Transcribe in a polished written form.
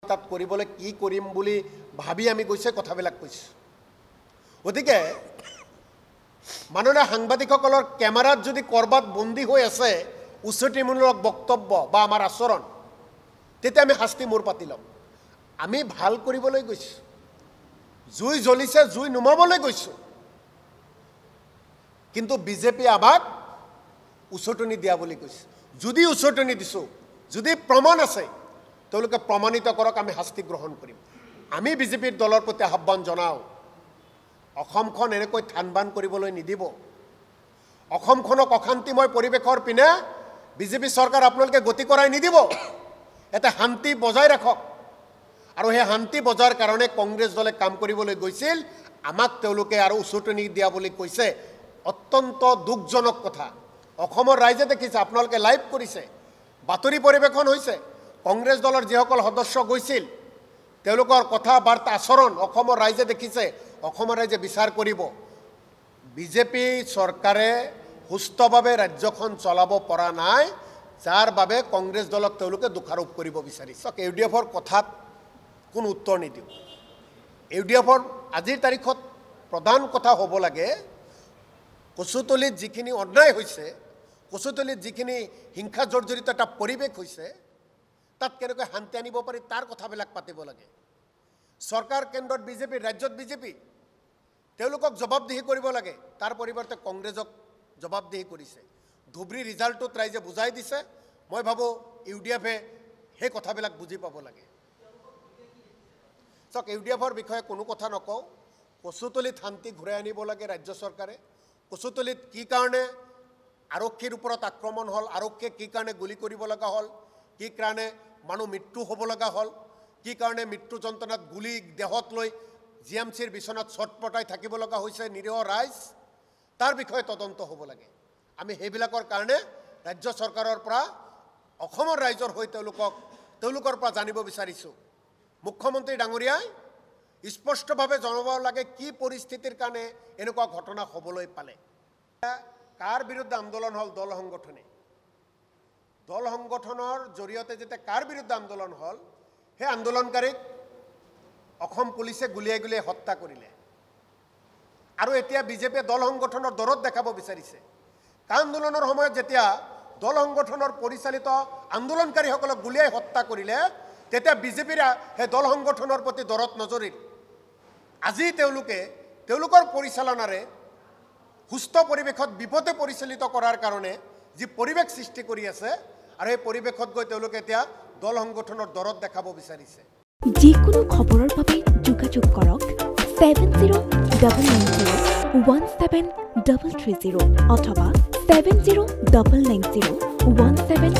তাত কৰিবলৈ কি কৰিম বুলি ভাবি আমি গৈছে কথাবিলাক কৈছোঁ গতিকে মাননীয় সাংবাদিকসকলৰ কেমেৰাত যদি কৰবাত বন্দী হৈ আছে উচ্চতিমূলক বক্তব্য বা আমাৰ আচৰণ তেতিয়া আমি শাস্তি মূৰ পাতি ল'ম আমি ভাল কৰিবলৈ গৈছোঁ জুই জ্বলিছে জুই নুমাবলৈ গৈছোঁ কিন্তু বিজেপি আমাক উচটনি দিয়া বুলি কৈছে যদি উচটনি দিছোঁ যদি প্ৰমাণ আছে তেওঁলোকে প্ৰমাণিত কৰক আমি শাস্তি গ্ৰহণ কৰিম আমি বিজেপিৰ দলৰ প্ৰতি আহ্বান জনাওঁ অসমখন এনেকৈ থানবান কৰিবলৈ নিদিব অসমখনক অশান্তিময় পৰিৱেশৰ পিনে বিজেপি চৰকাৰ আপোনালোকে গতি কৰাই নিদিব এটা শান্তি বজাই ৰাখক আৰু সেই শান্তি বজাৰ কাৰণে কংগ্ৰেছ দলে কাম কৰিবলৈ গৈছিল আমাক তেওঁলোকে আৰু উচটনি দিয়া বুলি কৈছে অত্যন্ত দুখজনক কথা অসমৰ ৰাইজে দেখিছে আপোনালোকে লাইভ কৰিছে বাতৰি পৰিৱেশন হৈছে কংগ্ৰেছ দলৰ যিসকল সদস্য গৈছিল তেওঁলোকৰ কথা বাৰ্তা আচৰণ অসমৰ ৰাইজে দেখিছে অসমৰ ৰাইজে বিচাৰ কৰিব বিজেপি চৰকাৰে সুস্থভাৱে ৰাজ্যখন চলাব পৰা নাই যাৰ বাবে কংগ্ৰেছ দলক তেওঁলোকে দোষাৰোপ কৰিব বিচাৰিছে ইউডিএফৰ কথাত কোনো উত্তৰ নিদিওঁ ইউডিএফৰ আজিৰ তাৰিখত প্ৰধান কথা হ'ব লাগে কচুতলিত যিখিনি অন্যায় হৈছে কচুতলিত যিখিনি হিংসা জৰ্জৰিত এটা পৰিৱেশ হৈছে তাত কেনেকৈ শান্তি আনিব পাৰি তাৰ কথাবিলাক পাতিব লাগে চৰকাৰ কেন্দ্ৰত বিজেপি ৰাজ্যত বিজেপি তেওঁলোকক জবাবদিহি কৰিব লাগে তাৰ পৰিৱৰ্তে কংগ্ৰেছক জবাবদিহি কৰিছে ধুবুৰী ৰিজাল্টটোত ৰাইজে বুজাই দিছে মই ভাবোঁ ইউডিএফে সেই কথাবিলাক বুজি পাব লাগে চাওক ইউডিএফৰ বিষয়ে কোনো কথা নকওঁ কচুতলিত শান্তি ঘূৰাই আনিব লাগে ৰাজ্য চৰকাৰে কচুতলিত কি কাৰণে আৰক্ষীৰ ওপৰত আক্ৰমণ হ'ল আৰক্ষীয়ে কি কাৰণে গুলি কৰিব লগা হ'ল কি কাৰণে মানুহ মৃত্যু হ'ব লগা হ'ল কি কাৰণে মৃত্যু যন্ত্ৰণাত গুলি দেহত লৈ জিএমচিৰ বিচনাত ছটপটাই থাকিব লগা হৈছে নিৰীহ ৰাইজ তাৰ বিষয়ে তদন্ত হ'ব লাগে আমি সেইবিলাকৰ কাৰণে ৰাজ্য চৰকাৰৰ পৰা অসমৰ ৰাইজৰ হৈ তেওঁলোকৰ পৰা জানিব বিচাৰিছোঁ মুখ্যমন্ত্ৰী ডাঙৰীয়াই স্পষ্টভাৱে জনাব লাগে কি পৰিস্থিতিৰ কাৰণে এনেকুৱা ঘটনা হ'বলৈ পালে কাৰ বিৰুদ্ধে আন্দোলন হ'ল দল সংগঠনৰ জৰিয়তে যেতিয়া কাৰ বিৰুদ্ধে আন্দোলন হ'ল সেই আন্দোলনকাৰীক অসম পুলিচে গুলিয়াই গুলিয়াই হত্যা কৰিলে আৰু এতিয়া বিজেপিয়ে দল সংগঠনৰ দৰত দেখাব বিচাৰিছে কাৰ আন্দোলনৰ সময়ত যেতিয়া দল সংগঠনৰ পৰিচালিত আন্দোলনকাৰীসকলক গুলিয়াই হত্যা কৰিলে তেতিয়া বিজেপিৰ সেই দল সংগঠনৰ প্ৰতি দৰত নজৰিল আজি তেওঁলোকৰ পৰিচালনাৰে সুস্থ পৰিৱেশত বিপদে পৰিচালিত কৰাৰ কাৰণে যি পৰিৱেশ সৃষ্টি কৰি আছে আৰু এই পৰিৱেশত গৈ তেওঁলোকে এতিয়া দল সংগঠনৰ দৰত দেখাব বিচাৰিছে যিকোনো খবৰৰ বাবে যোগাযোগ কৰক 7099017330 অথবা 7099017330